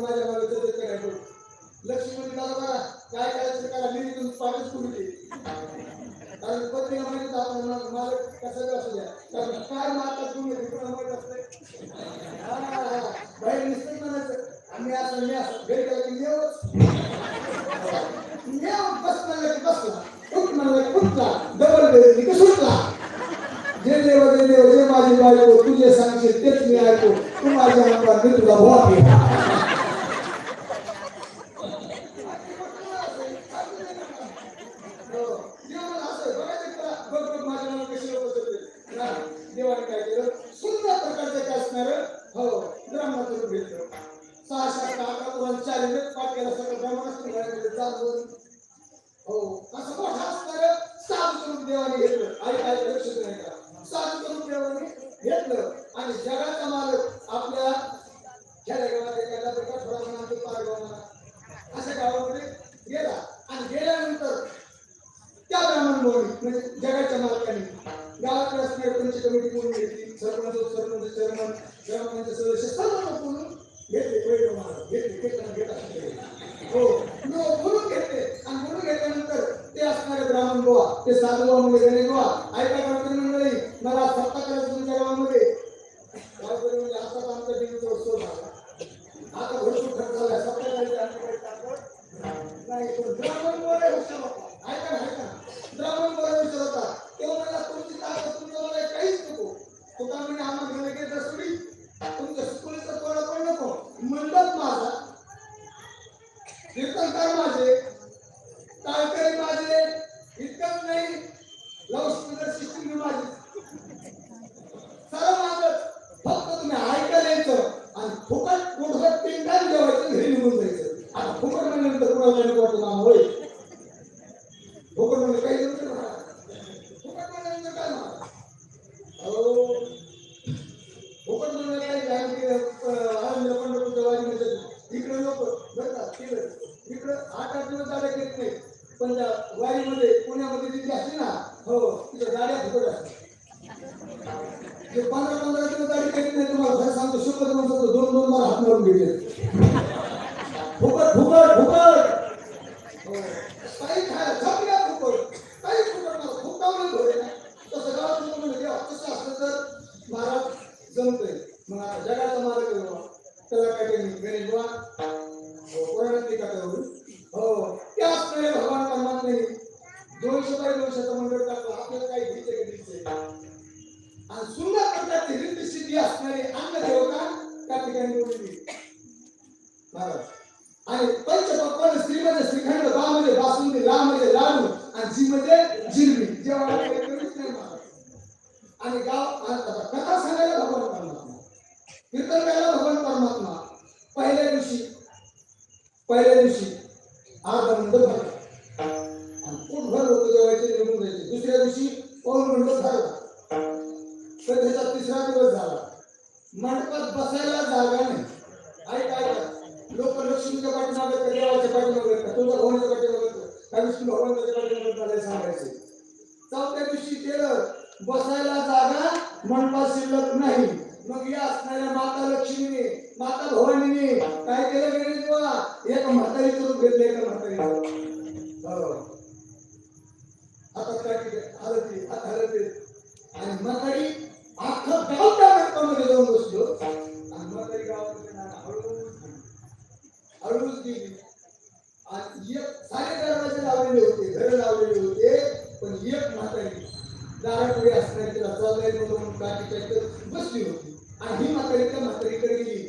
माझ्या मागे जगत करायचं. लक्ष्मी दादा बघा काय करायचं करा, मी तुम्ही पाठच करू दे. कारण पत्रिका माहिती आपण मला कसं असू द्या, कारण काय मारतात तुम्ही तिकडं माहित असते. बाहेर निश्चित म्हणायचं आम्ही असं मी असं घरी गेला की बस म्हणलं की बसला, उठ म्हणलं की उठला, डबल बेरली की सुटला. जे देव जे माझी बायको तू जे सांगशील तेच मी ऐकू, तू माझ्या अंगावर मी तुला वापी. देवाने काय केलं सुंदर प्रकारचं काय असणार हो ब्रह्माचं रूप घेतलं. 6-7 पुराण 4 पाठ केला सगळं ब्रह्माचं घरामध्ये चालवून हो असं मोठं असणार 7 स्वरूप देवाने घेतलं. आई काय लक्ष नाही का 7 स्वरूप देवाने घेतलं आणि जगाचा मालक आपल्या खेडेगावात एखादा प्रकार थोडा म्हणा पारगाव म्हणा अशा गावामध्ये गेला आणि गेल्यानंतर त्या ब्राह्मण बोलणी म्हणजे जगाच्या मालकाने गावाकडे असणारी पंच कमिटी बोलून घेतली. सरपंच चेअरमन ग्रामपंचायत सदस्य सर्व बोलून घेतले. पहिलं महाराज घेतले हो बोलून घेतले आणि बोलून घेतल्यानंतर ते असणारे ब्राह्मण गोवा ते साधू गोवा गणेश गोवा ऐका गणपती मंडळी मला सत्ता करायचं तुमच्या गावामध्ये गावकरी म्हणजे आता आमच्या देवीचा उत्सव झाला. आता भरपूर खर्च झाला सत्ता करायची नाही पण ब्राह्मण गोवा ऐका ब्राह्मण गोवा विचार होता तेव्हा मला तुमची ताकद तुमचं मला काहीच नको. तुका म्हणजे आम्हाला घरी घेत असली तुमच्या स्कूलचा तोडा पण नको. मंडप माझा कीर्तनकार माझे टाळकरी माझे इतकंच नाही लाऊडस्पीकर सिस्टीम माझी सर्व माझं. फक्त तुम्ही ऐकायला यायचं आणि फुकट कुठं पिंडान जेवायचं घरी निघून जायचं. आता फुकट म्हणल्यानंतर कुणाला नको वाटतं नाम होय फुकट म्हणजे काही फुकट म्हणल्यानंतर काय म्हणा फुकट म्हणजे आनंद पंढरपूरच्या वारीमध्ये इकडे लोक बरं इकडं 8-8 दिवस गाड्या घेत नाही पण त्या वारीमध्ये पुण्यामध्ये जिथे असते ना हो तिथे गाड्या फुकट असतात. 15-15 दिवस गाडी घेत नाही. तुम्हाला खरं सांगतो शपथ म्हणून सांगतो 2-2 बार हात मारून घेतले फुकट फुकट फुकट काही खायला झपल्या फुकट काही फुकट मला फुकटावलं धोरे ना तसं गावात लोक म्हणजे तसं असलं तर महाराज जमतंय. मग आता जगाचा मालक त्याला काय गणेश बुवा पुराणातली कथा हो ते असणारे भगवान परमात्मा नाही 200-200 मंडळ टाकलं आपल्याला काही घ्यायचं का द्यायचं आणि सुंदर प्रकारची रिद्धिसिद्धी असणारी अन्न देवता त्या ठिकाणी बोलली महाराज. आणि पंचपक्वान्न स्त्री मध्ये श्रीखंड बा मध्ये बासुंदी ला मध्ये लाडू आणि जी मध्ये जिलबी जेवण कधीच नाही महाराज. आणि गाव कथा सांगायला भगवान परमात्मा कीर्तन करायला भगवान परमात्मा पहिल्या दिवशी अर्धा मंडप भरला आणि पोटभर लोक जेवायचे निघून जायचे. दुसऱ्या दिवशी पाऊण मंडप भरला तर त्याचा 3रा दिवस झाला. मंडपात बसायला जागा नाही. ऐका लोक लक्ष्मीच्या पाठीमागे देवाच्या पाठीमागे तुझ्या भवनाच्या पाठीमागे त्या विष्णू भगवानाच्या पाठीमागे मला सांगायचे. 4थ्या दिवशी केलं बसायला जागा मंडपात शिल्लक नाही. मग या असणाऱ्या माता लक्ष्मीने माता भवानीने काय केलं गणेश बुवा एक म्हातारीचं रूप घेतलं. एका म्हातारीचं आता काय हलते आणि म्हातारी अख्खं गाव त्या मंडपामध्ये जाऊन बसलो आणि म्हातारी गावामध्ये हळूच गेली आणि सारे दरवाजे लावलेले होते घर लावलेले होते पण एक म्हातारी दारापुढे असणारी तिला चाललंय म्हणून काठी बसली होती आणि ही म्हातारी त्या म्हातारीकडे गेली